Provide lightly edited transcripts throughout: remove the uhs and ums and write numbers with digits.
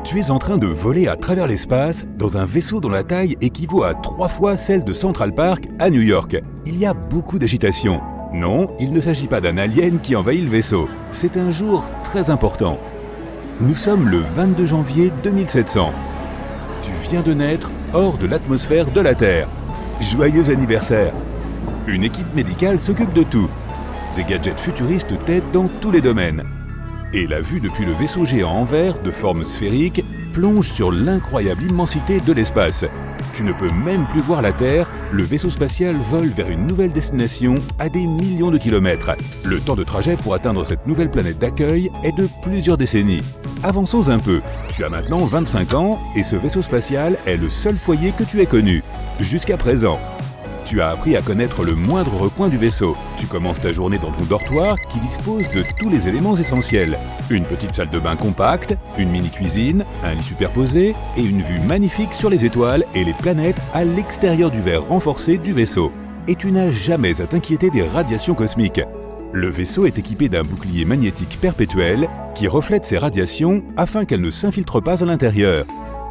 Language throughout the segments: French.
Tu es en train de voler à travers l'espace dans un vaisseau dont la taille équivaut à 3 fois celle de Central Park à New York. Il y a beaucoup d'agitation. Non, il ne s'agit pas d'un alien qui envahit le vaisseau. C'est un jour très important. Nous sommes le 22 janvier 2700. Tu viens de naître hors de l'atmosphère de la Terre. Joyeux anniversaire! Une équipe médicale s'occupe de tout. Des gadgets futuristes t'aident dans tous les domaines. Et la vue depuis le vaisseau géant en verre de forme sphérique plonge sur l'incroyable immensité de l'espace. Tu ne peux même plus voir la Terre, le vaisseau spatial vole vers une nouvelle destination à des millions de kilomètres. Le temps de trajet pour atteindre cette nouvelle planète d'accueil est de plusieurs décennies. Avançons un peu. Tu as maintenant 25 ans et ce vaisseau spatial est le seul foyer que tu aies connu, jusqu'à présent. Tu as appris à connaître le moindre recoin du vaisseau. Tu commences ta journée dans ton dortoir qui dispose de tous les éléments essentiels. Une petite salle de bain compacte, une mini-cuisine, un lit superposé et une vue magnifique sur les étoiles et les planètes à l'extérieur du verre renforcé du vaisseau. Et tu n'as jamais à t'inquiéter des radiations cosmiques. Le vaisseau est équipé d'un bouclier magnétique perpétuel qui reflète ces radiations afin qu'elles ne s'infiltrent pas à l'intérieur.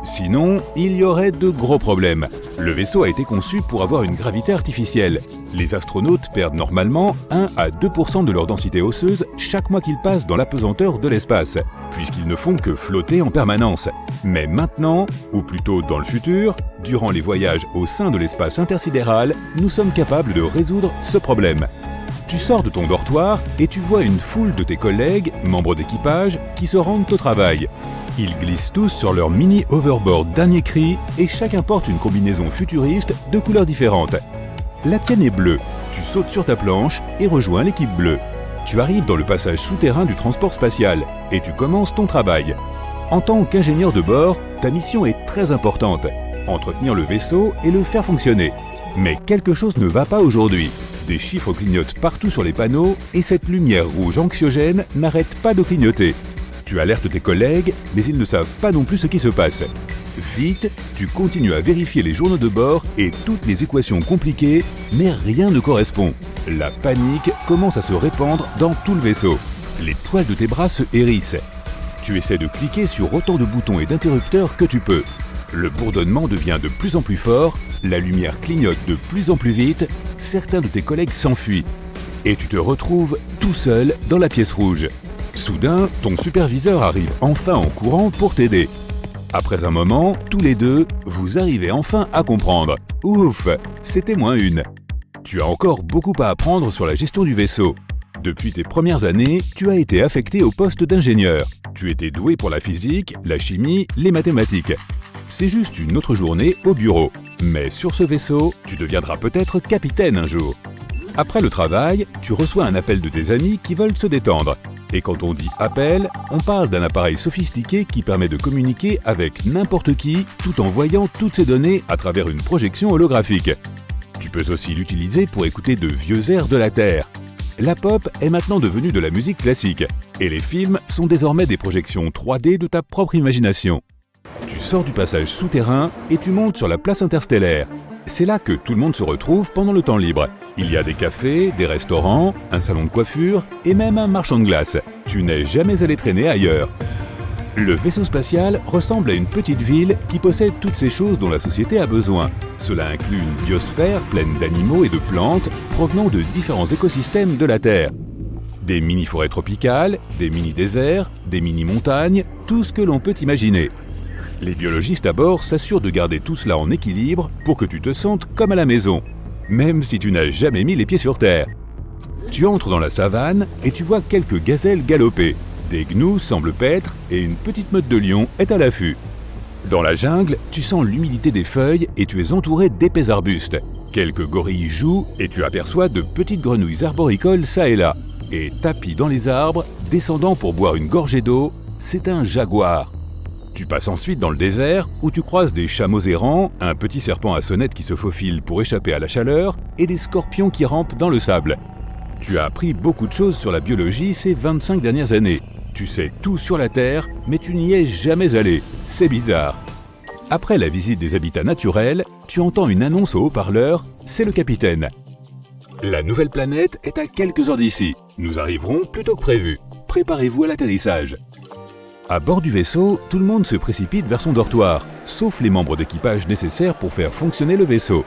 Sinon, il y aurait de gros problèmes. Le vaisseau a été conçu pour avoir une gravité artificielle. Les astronautes perdent normalement 1 à 2% de leur densité osseuse chaque mois qu'ils passent dans l'apesanteur de l'espace, puisqu'ils ne font que flotter en permanence. Mais maintenant, ou plutôt dans le futur, durant les voyages au sein de l'espace intersidéral, nous sommes capables de résoudre ce problème. Tu sors de ton dortoir et tu vois une foule de tes collègues, membres d'équipage, qui se rendent au travail. Ils glissent tous sur leur mini hoverboard dernier cri et chacun porte une combinaison futuriste de couleurs différentes. La tienne est bleue. Tu sautes sur ta planche et rejoins l'équipe bleue. Tu arrives dans le passage souterrain du transport spatial et tu commences ton travail. En tant qu'ingénieur de bord, ta mission est très importante. Entretenir le vaisseau et le faire fonctionner. Mais quelque chose ne va pas aujourd'hui. Des chiffres clignotent partout sur les panneaux et cette lumière rouge anxiogène n'arrête pas de clignoter. Tu alertes tes collègues, mais ils ne savent pas non plus ce qui se passe. Vite, tu continues à vérifier les journaux de bord et toutes les équations compliquées, mais rien ne correspond. La panique commence à se répandre dans tout le vaisseau. Les poils de tes bras se hérissent. Tu essaies de cliquer sur autant de boutons et d'interrupteurs que tu peux. Le bourdonnement devient de plus en plus fort, la lumière clignote de plus en plus vite, certains de tes collègues s'enfuient. Et tu te retrouves tout seul dans la pièce rouge. Soudain, ton superviseur arrive enfin en courant pour t'aider. Après un moment, tous les deux, vous arrivez enfin à comprendre. Ouf, c'était -1. Tu as encore beaucoup à apprendre sur la gestion du vaisseau. Depuis tes premières années, tu as été affecté au poste d'ingénieur. Tu étais doué pour la physique, la chimie, les mathématiques. C'est juste une autre journée au bureau. Mais sur ce vaisseau, tu deviendras peut-être capitaine un jour. Après le travail, tu reçois un appel de tes amis qui veulent se détendre. Et quand on dit appel, on parle d'un appareil sophistiqué qui permet de communiquer avec n'importe qui tout en voyant toutes ces données à travers une projection holographique. Tu peux aussi l'utiliser pour écouter de vieux airs de la Terre. La pop est maintenant devenue de la musique classique et les films sont désormais des projections 3D de ta propre imagination. Tu sors du passage souterrain et tu montes sur la place interstellaire. C'est là que tout le monde se retrouve pendant le temps libre. Il y a des cafés, des restaurants, un salon de coiffure et même un marchand de glace. Tu n'es jamais allé traîner ailleurs. Le vaisseau spatial ressemble à une petite ville qui possède toutes ces choses dont la société a besoin. Cela inclut une biosphère pleine d'animaux et de plantes provenant de différents écosystèmes de la Terre. Des mini-forêts tropicales, des mini-déserts, des mini-montagnes, tout ce que l'on peut imaginer. Les biologistes à bord s'assurent de garder tout cela en équilibre pour que tu te sentes comme à la maison, même si tu n'as jamais mis les pieds sur Terre. Tu entres dans la savane et tu vois quelques gazelles galoper. Des gnous semblent paître et une petite meute de lions est à l'affût. Dans la jungle, tu sens l'humidité des feuilles et tu es entouré d'épais arbustes. Quelques gorilles jouent et tu aperçois de petites grenouilles arboricoles ça et là. Et tapis dans les arbres, descendant pour boire une gorgée d'eau, c'est un jaguar. Tu passes ensuite dans le désert où tu croises des chameaux errants, un petit serpent à sonnette qui se faufile pour échapper à la chaleur et des scorpions qui rampent dans le sable. Tu as appris beaucoup de choses sur la biologie ces 25 dernières années. Tu sais tout sur la Terre, mais tu n'y es jamais allé. C'est bizarre. Après la visite des habitats naturels, tu entends une annonce au haut-parleur, c'est le capitaine. La nouvelle planète est à quelques heures d'ici. Nous arriverons plus tôt que prévu. Préparez-vous à l'atterrissage. À bord du vaisseau, tout le monde se précipite vers son dortoir, sauf les membres d'équipage nécessaires pour faire fonctionner le vaisseau.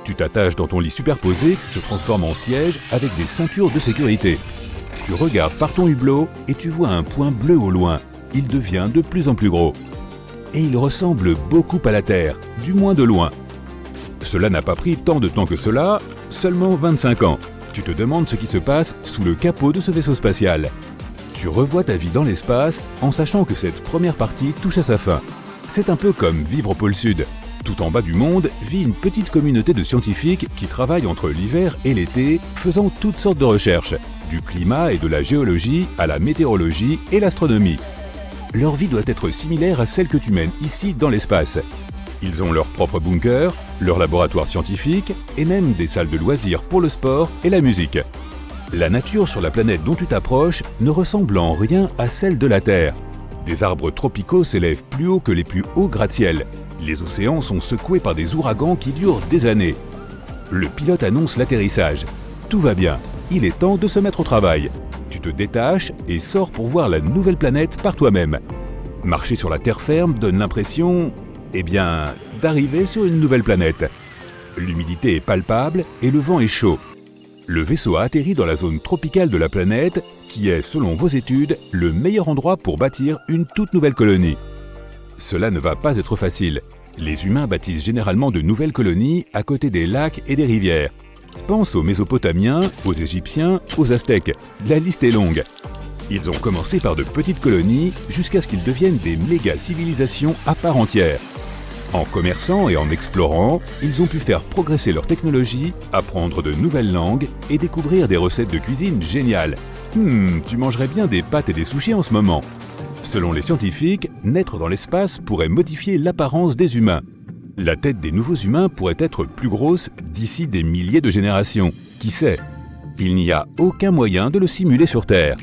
Tu t'attaches dans ton lit superposé qui se transforme en siège avec des ceintures de sécurité. Tu regardes par ton hublot et tu vois un point bleu au loin. Il devient de plus en plus gros. Et il ressemble beaucoup à la Terre, du moins de loin. Cela n'a pas pris tant de temps que cela, seulement 25 ans. Tu te demandes ce qui se passe sous le capot de ce vaisseau spatial. Tu revois ta vie dans l'espace en sachant que cette première partie touche à sa fin. C'est un peu comme vivre au pôle Sud. Tout en bas du monde vit une petite communauté de scientifiques qui travaillent entre l'hiver et l'été, faisant toutes sortes de recherches, du climat et de la géologie à la météorologie et l'astronomie. Leur vie doit être similaire à celle que tu mènes ici dans l'espace. Ils ont leur propre bunker, leur laboratoire scientifique et même des salles de loisirs pour le sport et la musique. La nature sur la planète dont tu t'approches ne ressemble en rien à celle de la Terre. Des arbres tropicaux s'élèvent plus haut que les plus hauts gratte-ciel. Les océans sont secoués par des ouragans qui durent des années. Le pilote annonce l'atterrissage. Tout va bien, il est temps de se mettre au travail. Tu te détaches et sors pour voir la nouvelle planète par toi-même. Marcher sur la terre ferme donne l'impression, d'arriver sur une nouvelle planète. L'humidité est palpable et le vent est chaud. Le vaisseau a atterri dans la zone tropicale de la planète, qui est, selon vos études, le meilleur endroit pour bâtir une toute nouvelle colonie. Cela ne va pas être facile. Les humains bâtissent généralement de nouvelles colonies à côté des lacs et des rivières. Pense aux Mésopotamiens, aux Égyptiens, aux Aztèques. La liste est longue. Ils ont commencé par de petites colonies jusqu'à ce qu'ils deviennent des méga-civilisations à part entière. En commerçant et en explorant, ils ont pu faire progresser leur technologie, apprendre de nouvelles langues et découvrir des recettes de cuisine géniales. Tu mangerais bien des pâtes et des sushis en ce moment. Selon les scientifiques, naître dans l'espace pourrait modifier l'apparence des humains. La tête des nouveaux humains pourrait être plus grosse d'ici des milliers de générations. Qui sait? Il n'y a aucun moyen de le simuler sur Terre.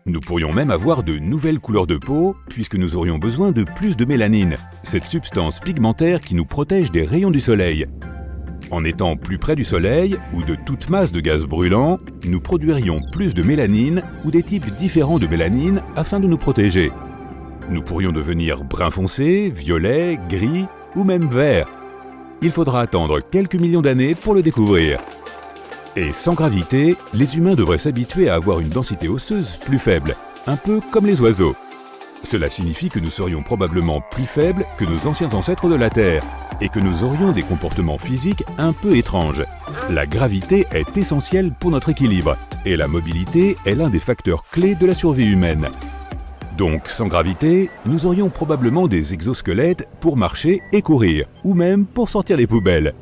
Nous pourrions même avoir de nouvelles couleurs de peau, puisque nous aurions besoin de plus de mélanine, cette substance pigmentaire qui nous protège des rayons du soleil. En étant plus près du soleil, ou de toute masse de gaz brûlant, nous produirions plus de mélanine ou des types différents de mélanine afin de nous protéger. Nous pourrions devenir brun foncé, violet, gris ou même vert. Il faudra attendre quelques millions d'années pour le découvrir. Et sans gravité, les humains devraient s'habituer à avoir une densité osseuse plus faible, un peu comme les oiseaux. Cela signifie que nous serions probablement plus faibles que nos anciens ancêtres de la Terre, et que nous aurions des comportements physiques un peu étranges. La gravité est essentielle pour notre équilibre, et la mobilité est l'un des facteurs clés de la survie humaine. Donc, sans gravité, nous aurions probablement des exosquelettes pour marcher et courir, ou même pour sortir les poubelles.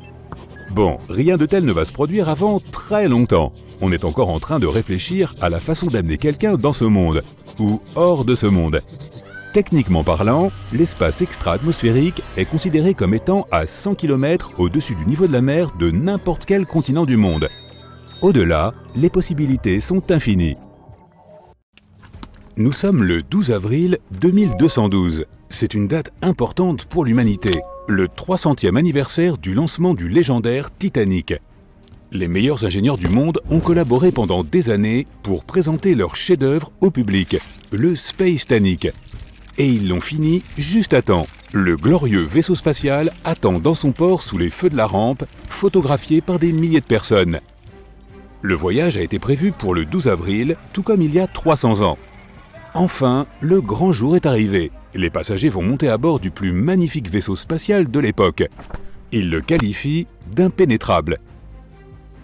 Bon, rien de tel ne va se produire avant très longtemps. On est encore en train de réfléchir à la façon d'amener quelqu'un dans ce monde, ou hors de ce monde. Techniquement parlant, l'espace extra-atmosphérique est considéré comme étant à 100 km au-dessus du niveau de la mer de n'importe quel continent du monde. Au-delà, les possibilités sont infinies. Nous sommes le 12 avril 2212. C'est une date importante pour l'humanité, le 300e anniversaire du lancement du légendaire Titanic. Les meilleurs ingénieurs du monde ont collaboré pendant des années pour présenter leur chef-d'œuvre au public, le Spacetanic. Et ils l'ont fini juste à temps. Le glorieux vaisseau spatial attend dans son port sous les feux de la rampe, photographié par des milliers de personnes. Le voyage a été prévu pour le 12 avril, tout comme il y a 300 ans. Enfin, le grand jour est arrivé. Les passagers vont monter à bord du plus magnifique vaisseau spatial de l'époque. Ils le qualifient d'impénétrable.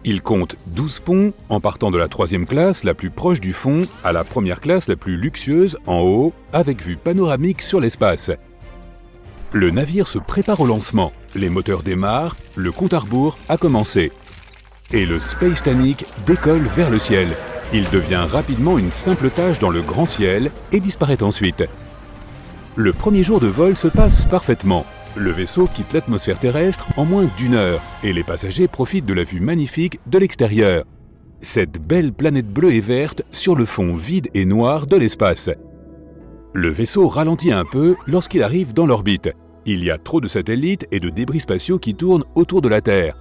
Il compte 12 ponts, en partant de la 3e classe la plus proche du fond à la 1re classe la plus luxueuse en haut, avec vue panoramique sur l'espace. Le navire se prépare au lancement, les moteurs démarrent, le compte à rebours a commencé. Et le Spacetanic décolle vers le ciel. Il devient rapidement une simple tache dans le grand ciel et disparaît ensuite. Le premier jour de vol se passe parfaitement. Le vaisseau quitte l'atmosphère terrestre en moins d'1 heure et les passagers profitent de la vue magnifique de l'extérieur. Cette belle planète bleue et verte sur le fond vide et noir de l'espace. Le vaisseau ralentit un peu lorsqu'il arrive dans l'orbite. Il y a trop de satellites et de débris spatiaux qui tournent autour de la Terre.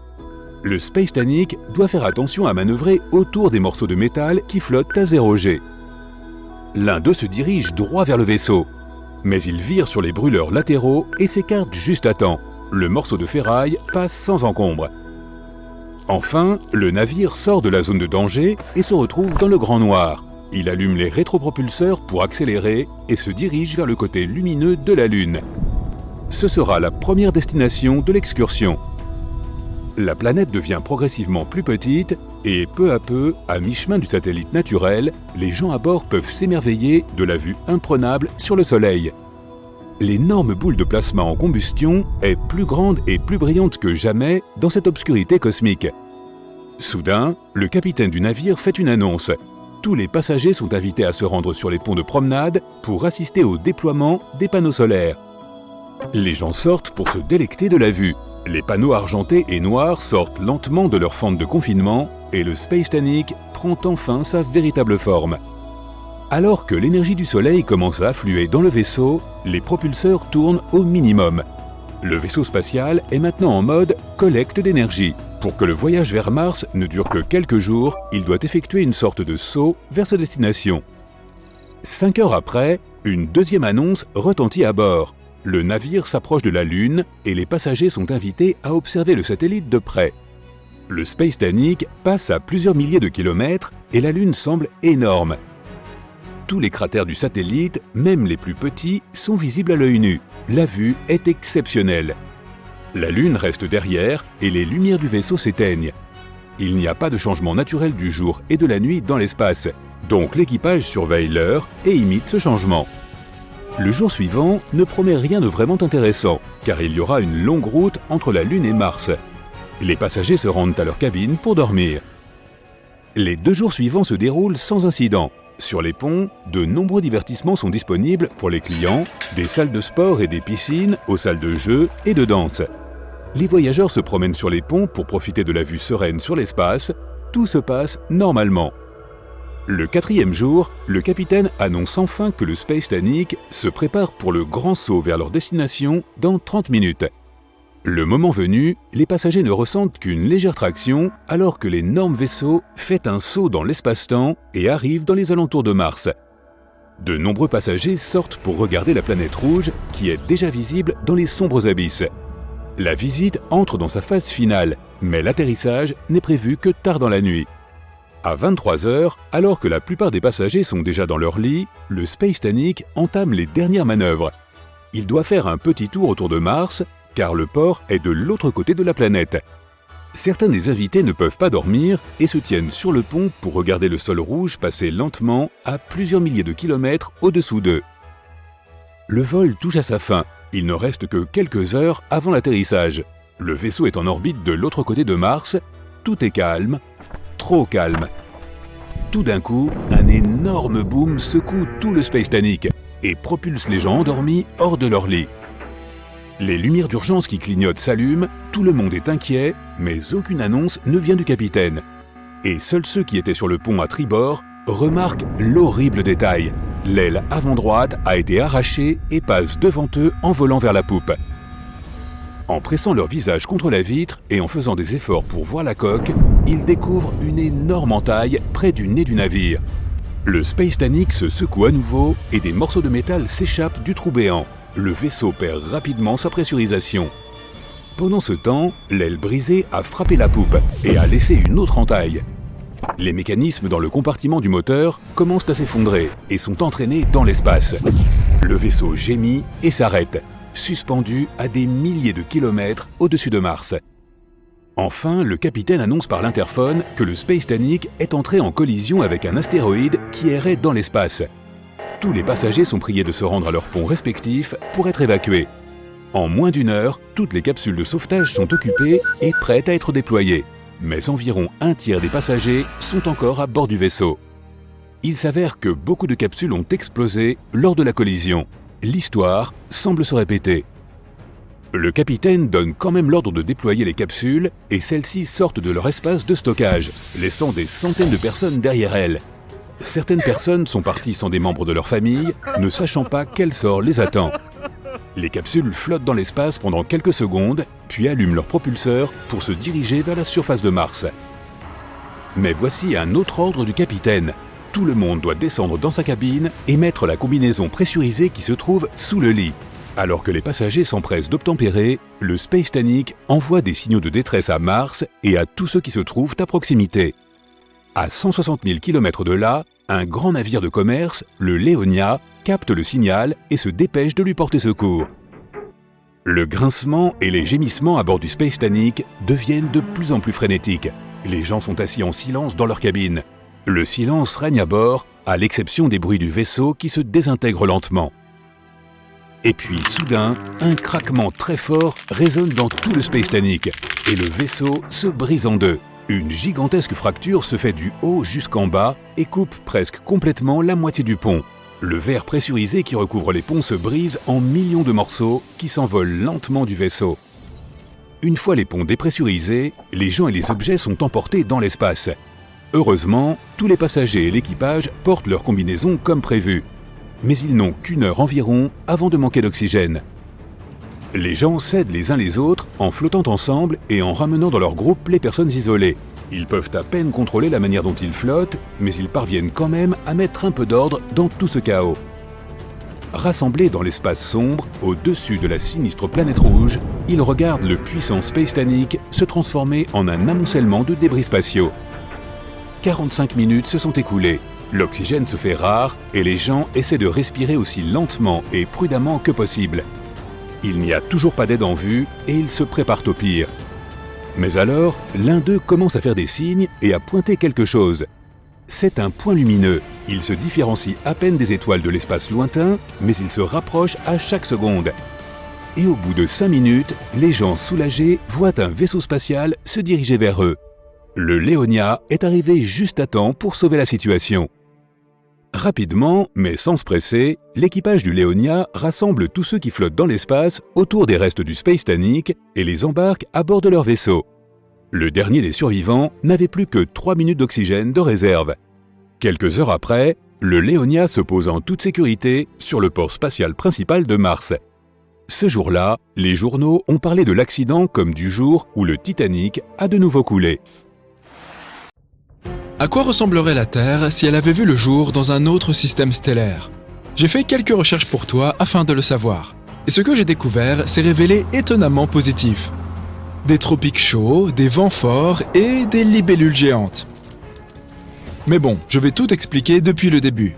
Le Spacetanic doit faire attention à manœuvrer autour des morceaux de métal qui flottent à 0 G. L'un d'eux se dirige droit vers le vaisseau. Mais il vire sur les brûleurs latéraux et s'écarte juste à temps. Le morceau de ferraille passe sans encombre. Enfin, le navire sort de la zone de danger et se retrouve dans le grand noir. Il allume les rétropropulseurs pour accélérer et se dirige vers le côté lumineux de la Lune. Ce sera la première destination de l'excursion. La planète devient progressivement plus petite et peu à peu, à mi-chemin du satellite naturel, les gens à bord peuvent s'émerveiller de la vue imprenable sur le Soleil. L'énorme boule de plasma en combustion est plus grande et plus brillante que jamais dans cette obscurité cosmique. Soudain, le capitaine du navire fait une annonce. Tous les passagers sont invités à se rendre sur les ponts de promenade pour assister au déploiement des panneaux solaires. Les gens sortent pour se délecter de la vue. Les panneaux argentés et noirs sortent lentement de leur fente de confinement et le Space Tanic prend enfin sa véritable forme. Alors que l'énergie du Soleil commence à affluer dans le vaisseau, les propulseurs tournent au minimum. Le vaisseau spatial est maintenant en mode collecte d'énergie. Pour que le voyage vers Mars ne dure que quelques jours, il doit effectuer une sorte de saut vers sa destination. 5 heures après, une deuxième annonce retentit à bord. Le navire s'approche de la Lune et les passagers sont invités à observer le satellite de près. Le Space Tanic passe à plusieurs milliers de kilomètres et la Lune semble énorme. Tous les cratères du satellite, même les plus petits, sont visibles à l'œil nu. La vue est exceptionnelle. La Lune reste derrière et les lumières du vaisseau s'éteignent. Il n'y a pas de changement naturel du jour et de la nuit dans l'espace, donc l'équipage surveille l'heure et imite ce changement. Le jour suivant ne promet rien de vraiment intéressant, car il y aura une longue route entre la Lune et Mars. Les passagers se rendent à leur cabine pour dormir. Les 2 jours suivants se déroulent sans incident. Sur les ponts, de nombreux divertissements sont disponibles pour les clients, des salles de sport et des piscines, aux salles de jeux et de danse. Les voyageurs se promènent sur les ponts pour profiter de la vue sereine sur l'espace. Tout se passe normalement. Le 4e jour, le capitaine annonce enfin que le Space Tanic se prépare pour le grand saut vers leur destination dans 30 minutes. Le moment venu, les passagers ne ressentent qu'une légère traction alors que l'énorme vaisseau fait un saut dans l'espace-temps et arrive dans les alentours de Mars. De nombreux passagers sortent pour regarder la planète rouge qui est déjà visible dans les sombres abysses. La visite entre dans sa phase finale, mais l'atterrissage n'est prévu que tard dans la nuit. À 23 heures, alors que la plupart des passagers sont déjà dans leur lit, le Space Tanic entame les dernières manœuvres. Il doit faire un petit tour autour de Mars, car le port est de l'autre côté de la planète. Certains des invités ne peuvent pas dormir et se tiennent sur le pont pour regarder le sol rouge passer lentement à plusieurs milliers de kilomètres au-dessous d'eux. Le vol touche à sa fin. Il ne reste que quelques heures avant l'atterrissage. Le vaisseau est en orbite de l'autre côté de Mars. Tout est calme, trop calme. Tout d'un coup, un énorme boom secoue tout le Space Tanic et propulse les gens endormis hors de leur lit. Les lumières d'urgence qui clignotent s'allument, tout le monde est inquiet, mais aucune annonce ne vient du capitaine. Et seuls ceux qui étaient sur le pont à tribord remarquent l'horrible détail. L'aile avant droite a été arrachée et passe devant eux en volant vers la poupe. En pressant leur visage contre la vitre et en faisant des efforts pour voir la coque, ils découvrent une énorme entaille près du nez du navire. Le Space Tanic se secoue à nouveau et des morceaux de métal s'échappent du trou béant. Le vaisseau perd rapidement sa pressurisation. Pendant ce temps, l'aile brisée a frappé la poupe et a laissé une autre entaille. Les mécanismes dans le compartiment du moteur commencent à s'effondrer et sont entraînés dans l'espace. Le vaisseau gémit et s'arrête, suspendu à des milliers de kilomètres au-dessus de Mars. Enfin, le capitaine annonce par l'interphone que le Space Tanic est entré en collision avec un astéroïde qui errait dans l'espace. Tous les passagers sont priés de se rendre à leurs ponts respectifs pour être évacués. En moins d'1 heure, toutes les capsules de sauvetage sont occupées et prêtes à être déployées. Mais environ 1/3 des passagers sont encore à bord du vaisseau. Il s'avère que beaucoup de capsules ont explosé lors de la collision. L'histoire semble se répéter. Le capitaine donne quand même l'ordre de déployer les capsules et celles-ci sortent de leur espace de stockage, laissant des centaines de personnes derrière elles. Certaines personnes sont parties sans des membres de leur famille, ne sachant pas quel sort les attend. Les capsules flottent dans l'espace pendant quelques secondes, puis allument leurs propulseurs pour se diriger vers la surface de Mars. Mais voici un autre ordre du capitaine. tout le monde doit descendre dans sa cabine et mettre la combinaison pressurisée qui se trouve sous le lit. Alors que les passagers s'empressent d'obtempérer, le Space Titanic envoie des signaux de détresse à Mars et à tous ceux qui se trouvent à proximité. À 160 000 km de là, un grand navire de commerce, le Leonia, capte le signal et se dépêche de lui porter secours. Le grincement et les gémissements à bord du Space Titanic deviennent de plus en plus frénétiques. Les gens sont assis en silence dans leur cabine. Le silence règne à bord, à l'exception des bruits du vaisseau qui se désintègre lentement. Et puis, soudain, un craquement très fort résonne dans tout le Space Titanic et le vaisseau se brise en deux. Une gigantesque fracture se fait du haut jusqu'en bas et coupe presque complètement la moitié du pont. Le verre pressurisé qui recouvre les ponts se brise en millions de morceaux qui s'envolent lentement du vaisseau. Une fois les ponts dépressurisés, les gens et les objets sont emportés dans l'espace. Heureusement, tous les passagers et l'équipage portent leur combinaison comme prévu. Mais ils n'ont qu'une heure environ avant de manquer d'oxygène. Les gens s'aident les uns les autres en flottant ensemble et en ramenant dans leur groupe les personnes isolées. Ils peuvent à peine contrôler la manière dont ils flottent, mais ils parviennent quand même à mettre un peu d'ordre dans tout ce chaos. Rassemblés dans l'espace sombre, au-dessus de la sinistre planète rouge, ils regardent le puissant Space Titanic se transformer en un amoncellement de débris spatiaux. 45 minutes se sont écoulées. L'oxygène se fait rare et les gens essaient de respirer aussi lentement et prudemment que possible. Il n'y a toujours pas d'aide en vue et ils se préparent au pire. Mais alors, l'un d'eux commence à faire des signes et à pointer quelque chose. C'est un point lumineux. Il se différencie à peine des étoiles de l'espace lointain, mais il se rapproche à chaque seconde. Et au bout de 5 minutes, les gens soulagés voient un vaisseau spatial se diriger vers eux. Le Leonia est arrivé juste à temps pour sauver la situation. Rapidement, mais sans se presser, l'équipage du Leonia rassemble tous ceux qui flottent dans l'espace autour des restes du Space Titanic et les embarque à bord de leur vaisseau. Le dernier des survivants n'avait plus que 3 minutes d'oxygène de réserve. Quelques heures après, le Leonia se pose en toute sécurité sur le port spatial principal de Mars. Ce jour-là, les journaux ont parlé de l'accident comme du jour où le Titanic a de nouveau coulé. À quoi ressemblerait la Terre si elle avait vu le jour dans un autre système stellaire ? J'ai fait quelques recherches pour toi afin de le savoir. Et ce que j'ai découvert s'est révélé étonnamment positif. Des tropiques chauds, des vents forts et des libellules géantes. Mais bon, je vais tout expliquer depuis le début.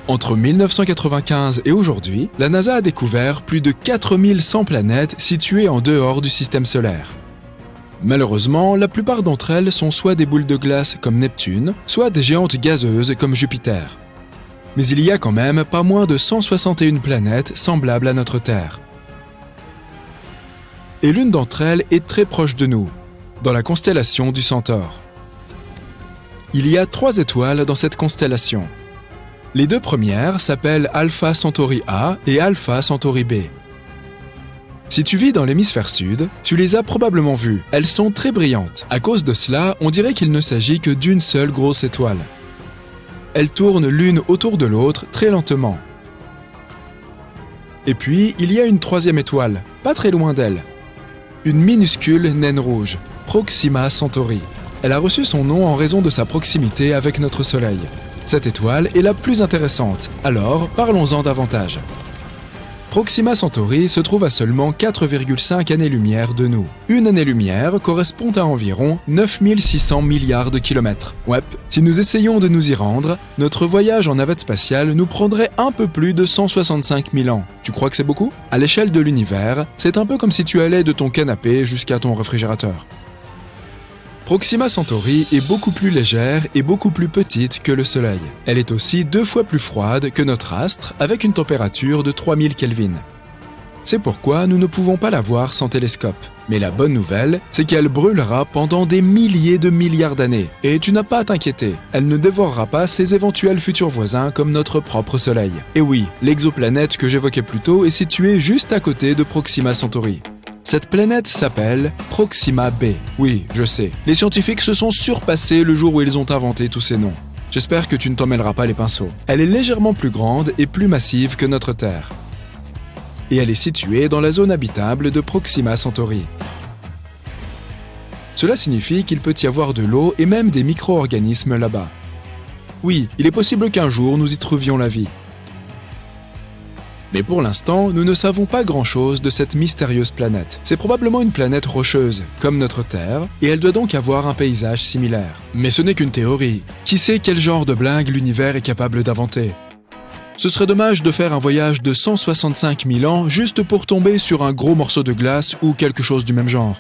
Entre 1995 et aujourd'hui, la NASA a découvert plus de 4100 planètes situées en dehors du système solaire. Malheureusement, la plupart d'entre elles sont soit des boules de glace comme Neptune, soit des géantes gazeuses comme Jupiter. Mais il y a quand même pas moins de 161 planètes semblables à notre Terre. Et l'une d'entre elles est très proche de nous, dans la constellation du Centaure. Il y a 3 étoiles dans cette constellation. Les 2 premières s'appellent Alpha Centauri A et Alpha Centauri B. Si tu vis dans l'hémisphère sud, tu les as probablement vues. Elles sont très brillantes. À cause de cela, on dirait qu'il ne s'agit que d'une seule grosse étoile. Elles tournent l'une autour de l'autre très lentement. Et puis, il y a une 3e étoile, pas très loin d'elle. Une minuscule naine rouge, Proxima Centauri. Elle a reçu son nom en raison de sa proximité avec notre Soleil. Cette étoile est la plus intéressante, alors parlons-en davantage. Proxima Centauri se trouve à seulement 4,5 années-lumière de nous. Une année-lumière correspond à environ 9600 milliards de kilomètres. Ouais, si nous essayons de nous y rendre, notre voyage en navette spatiale nous prendrait un peu plus de 165 000 ans. Tu crois que c'est beaucoup ? À l'échelle de l'univers, c'est un peu comme si tu allais de ton canapé jusqu'à ton réfrigérateur. Proxima Centauri est beaucoup plus légère et beaucoup plus petite que le Soleil. Elle est aussi 2 fois plus froide que notre astre, avec une température de 3000 Kelvin. C'est pourquoi nous ne pouvons pas la voir sans télescope. Mais la bonne nouvelle, c'est qu'elle brûlera pendant des milliers de milliards d'années. Et tu n'as pas à t'inquiéter, elle ne dévorera pas ses éventuels futurs voisins comme notre propre Soleil. Et oui, l'exoplanète que j'évoquais plus tôt est située juste à côté de Proxima Centauri. Cette planète s'appelle Proxima b. Oui, je sais. Les scientifiques se sont surpassés le jour où ils ont inventé tous ces noms. J'espère que tu ne t'en mêleras pas les pinceaux. Elle est légèrement plus grande et plus massive que notre Terre. Et elle est située dans la zone habitable de Proxima Centauri. Cela signifie qu'il peut y avoir de l'eau et même des micro-organismes là-bas. Oui, il est possible qu'un jour nous y trouvions la vie. Mais pour l'instant, nous ne savons pas grand-chose de cette mystérieuse planète. C'est probablement une planète rocheuse, comme notre Terre, et elle doit donc avoir un paysage similaire. Mais ce n'est qu'une théorie. Qui sait quel genre de blingue l'univers est capable d'inventer ? Ce serait dommage de faire un voyage de 165 000 ans juste pour tomber sur un gros morceau de glace ou quelque chose du même genre.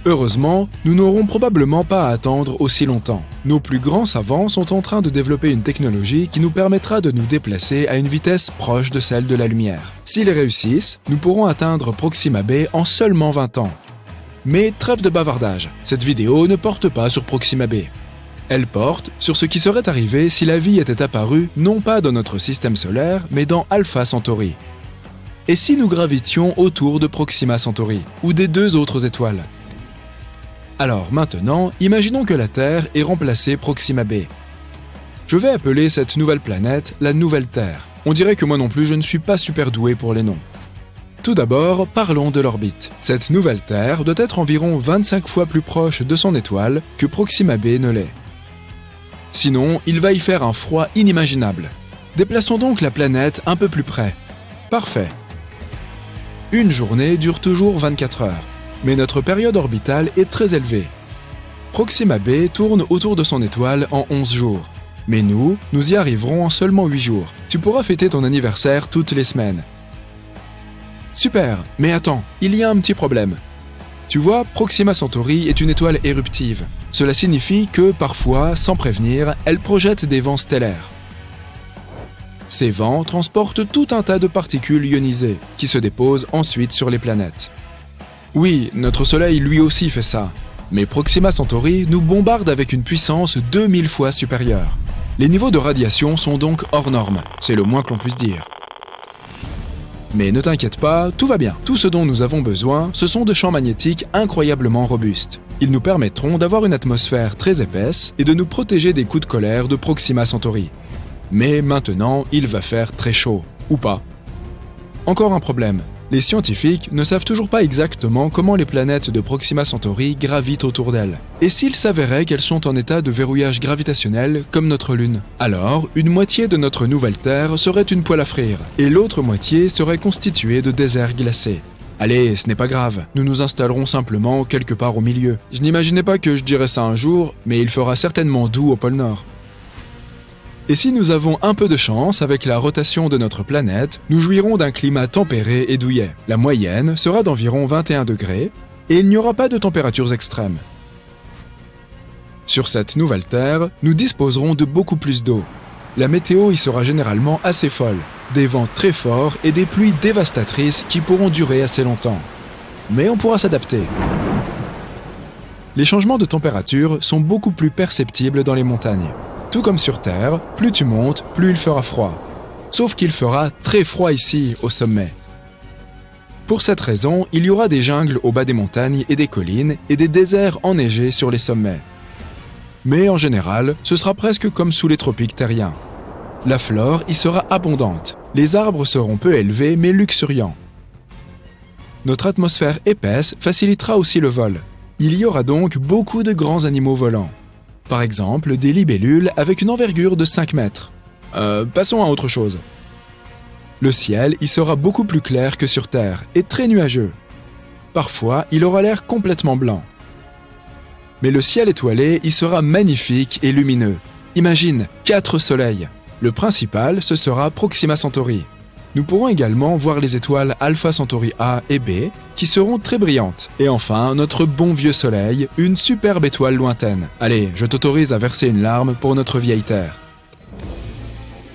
Heureusement, nous n'aurons probablement pas à attendre aussi longtemps. Nos plus grands savants sont en train de développer une technologie qui nous permettra de nous déplacer à une vitesse proche de celle de la lumière. S'ils réussissent, nous pourrons atteindre Proxima b en seulement 20 ans. Mais trêve de bavardage, cette vidéo ne porte pas sur Proxima b. Elle porte sur ce qui serait arrivé si la vie était apparue non pas dans notre système solaire, mais dans Alpha Centauri. Et si nous gravitions autour de Proxima Centauri, ou des deux autres étoiles ? Alors maintenant, imaginons que la Terre ait remplacé Proxima b. Je vais appeler cette nouvelle planète la Nouvelle Terre. On dirait que moi non plus je ne suis pas super doué pour les noms. Tout d'abord, parlons de l'orbite. Cette nouvelle Terre doit être environ 25 fois plus proche de son étoile que Proxima b ne l'est. Sinon, il va y faire un froid inimaginable. Déplaçons donc la planète un peu plus près. Parfait. Une journée dure toujours 24 heures. Mais notre période orbitale est très élevée. Proxima b tourne autour de son étoile en 11 jours. Mais nous y arriverons en seulement 8 jours. Tu pourras fêter ton anniversaire toutes les semaines. Super, mais attends, il y a un petit problème. Tu vois, Proxima Centauri est une étoile éruptive. Cela signifie que, parfois, sans prévenir, elle projette des vents stellaires. Ces vents transportent tout un tas de particules ionisées, qui se déposent ensuite sur les planètes. Oui, notre Soleil lui aussi fait ça. Mais Proxima Centauri nous bombarde avec une puissance 2000 fois supérieure. Les niveaux de radiation sont donc hors normes, c'est le moins que l'on puisse dire. Mais ne t'inquiète pas, tout va bien. Tout ce dont nous avons besoin, ce sont de champs magnétiques incroyablement robustes. Ils nous permettront d'avoir une atmosphère très épaisse et de nous protéger des coups de colère de Proxima Centauri. Mais maintenant, il va faire très chaud. Ou pas. Encore un problème. Les scientifiques ne savent toujours pas exactement comment les planètes de Proxima Centauri gravitent autour d'elle. Et s'il s'avérait qu'elles sont en état de verrouillage gravitationnel comme notre Lune ? Alors, une moitié de notre nouvelle Terre serait une poêle à frire, et l'autre moitié serait constituée de déserts glacés. Allez, ce n'est pas grave, nous nous installerons simplement quelque part au milieu. Je n'imaginais pas que je dirais ça un jour, mais il fera certainement doux au pôle Nord. Et si nous avons un peu de chance avec la rotation de notre planète, nous jouirons d'un climat tempéré et douillet. La moyenne sera d'environ 21 degrés et il n'y aura pas de températures extrêmes. Sur cette nouvelle Terre, nous disposerons de beaucoup plus d'eau. La météo y sera généralement assez folle, des vents très forts et des pluies dévastatrices qui pourront durer assez longtemps. Mais on pourra s'adapter. Les changements de température sont beaucoup plus perceptibles dans les montagnes. Tout comme sur Terre, plus tu montes, plus il fera froid. Sauf qu'il fera très froid ici, au sommet. Pour cette raison, il y aura des jungles au bas des montagnes et des collines et des déserts enneigés sur les sommets. Mais en général, ce sera presque comme sous les tropiques terriens. La flore y sera abondante. Les arbres seront peu élevés mais luxuriants. Notre atmosphère épaisse facilitera aussi le vol. Il y aura donc beaucoup de grands animaux volants. Par exemple, des libellules avec une envergure de 5 mètres. Passons à autre chose. Le ciel y sera beaucoup plus clair que sur Terre et très nuageux. Parfois, il aura l'air complètement blanc. Mais le ciel étoilé y sera magnifique et lumineux. Imagine, 4 soleils. Le principal, ce sera Proxima Centauri. Nous pourrons également voir les étoiles Alpha Centauri A et B, qui seront très brillantes. Et enfin, notre bon vieux Soleil, une superbe étoile lointaine. Allez, je t'autorise à verser une larme pour notre vieille Terre.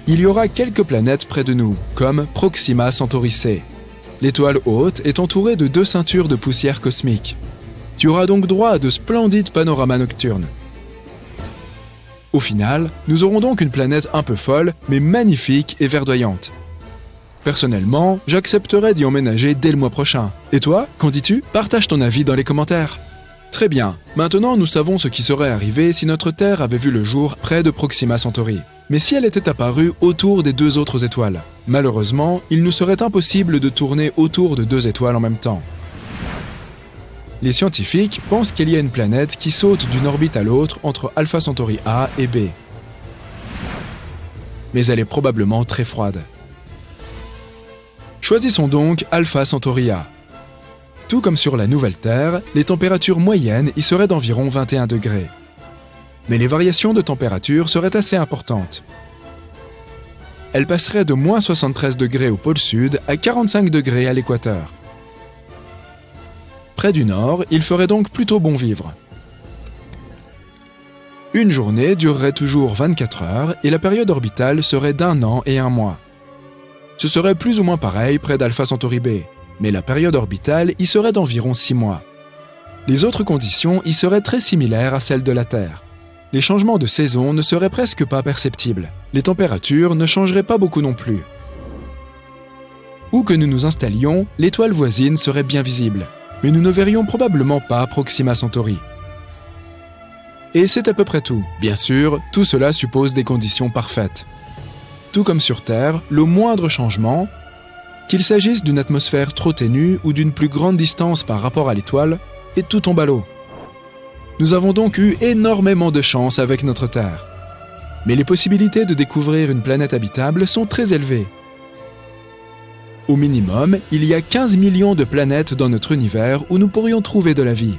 Il y aura quelques planètes près de nous, comme Proxima Centauri C. L'étoile haute est entourée de 2 ceintures de poussière cosmique. Tu auras donc droit à de splendides panoramas nocturnes. Au final, nous aurons donc une planète un peu folle, mais magnifique et verdoyante. Personnellement, j'accepterais d'y emménager dès le mois prochain. Et toi, qu'en dis-tu ? Partage ton avis dans les commentaires. Très bien, maintenant nous savons ce qui serait arrivé si notre Terre avait vu le jour près de Proxima Centauri. Mais si elle était apparue autour des 2 autres étoiles ? Malheureusement, il nous serait impossible de tourner autour de 2 étoiles en même temps. Les scientifiques pensent qu'il y a une planète qui saute d'une orbite à l'autre entre Alpha Centauri A et B. mais elle est probablement très froide. Choisissons donc Alpha Centauri A. Tout comme sur la nouvelle Terre, les températures moyennes y seraient d'environ 21 degrés. Mais les variations de température seraient assez importantes. Elles passeraient de moins 73 degrés au pôle sud à 45 degrés à l'équateur. Près du nord, il ferait donc plutôt bon vivre. Une journée durerait toujours 24 heures et la période orbitale serait d'1 an et 1 mois. Ce serait plus ou moins pareil près d'Alpha Centauri B, mais la période orbitale y serait d'environ 6 mois. Les autres conditions y seraient très similaires à celles de la Terre. Les changements de saison ne seraient presque pas perceptibles. Les températures ne changeraient pas beaucoup non plus. Où que nous nous installions, l'étoile voisine serait bien visible, mais nous ne verrions probablement pas Proxima Centauri. Et c'est à peu près tout. Bien sûr, tout cela suppose des conditions parfaites. Tout comme sur Terre, le moindre changement, qu'il s'agisse d'une atmosphère trop ténue ou d'une plus grande distance par rapport à l'étoile, et tout tombe à l'eau. Nous avons donc eu énormément de chance avec notre Terre. Mais les possibilités de découvrir une planète habitable sont très élevées. Au minimum, il y a 15 millions de planètes dans notre univers où nous pourrions trouver de la vie.